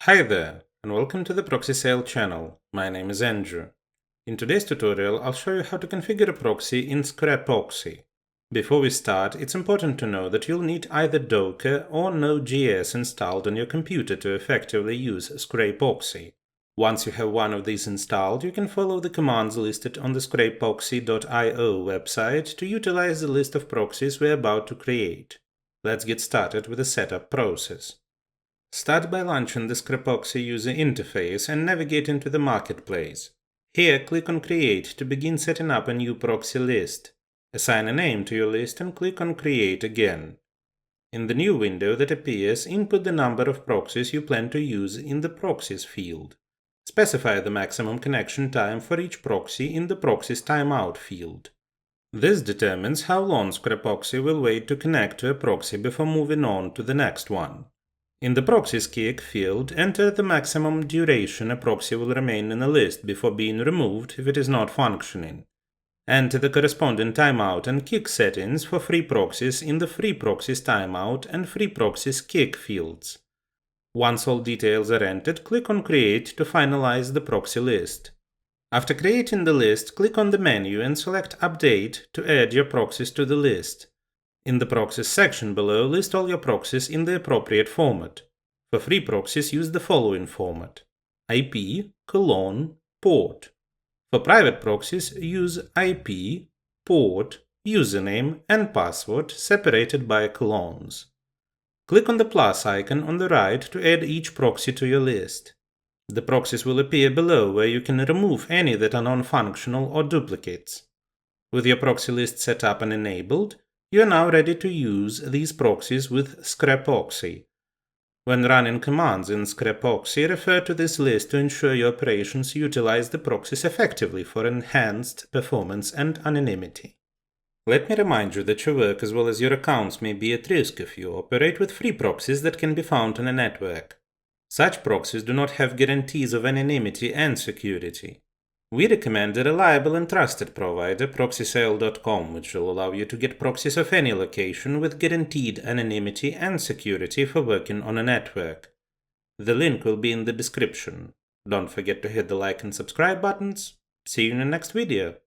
Hi there, and welcome to the Proxy Sale channel. My name is Andrew. In today's tutorial, I'll show you how to configure a proxy in Scrapoxy. Before we start, it's important to know that you'll need either Docker or Node.js installed on your computer to effectively use Scrapoxy. Once you have one of these installed, you can follow the commands listed on the scrapoxy.io website to utilize the list of proxies we're about to create. Let's get started with the setup process. Start by launching the Scrapoxy user interface and navigate into the marketplace. Here, click on Create to begin setting up a new proxy list. Assign a name to your list and click on Create again. In the new window that appears, input the number of proxies you plan to use in the Proxies field. Specify the maximum connection time for each proxy in the Proxies timeout field. This determines how long Scrapoxy will wait to connect to a proxy before moving on to the next one. In the Proxies kick field, enter the maximum duration a proxy will remain in a list before being removed if it is not functioning. Enter the corresponding timeout and kick settings for free proxies in the Free Proxies Timeout and Free Proxies Kick fields. Once all details are entered, click on Create to finalize the proxy list. After creating the list, click on the menu and select Update to add your proxies to the list. In the Proxies section below, list all your proxies in the appropriate format. For free proxies, use the following format: IP, port. For private proxies, use IP, port, username, and password separated by colons. Click on the plus icon on the right to add each proxy to your list. The proxies will appear below where you can remove any that are non-functional or duplicates. With your proxy list set up and enabled, you are now ready to use these proxies with Scrapoxy. When running commands in Scrapoxy, refer to this list to ensure your operations utilize the proxies effectively for enhanced performance and anonymity. Let me remind you that your work as well as your accounts may be at risk if you operate with free proxies that can be found on a network. Such proxies do not have guarantees of anonymity and security. We recommend a reliable and trusted provider, ProxySale.com, which will allow you to get proxies of any location with guaranteed anonymity and security for working on a network. The link will be in the description. Don't forget to hit the like and subscribe buttons. See you in the next video.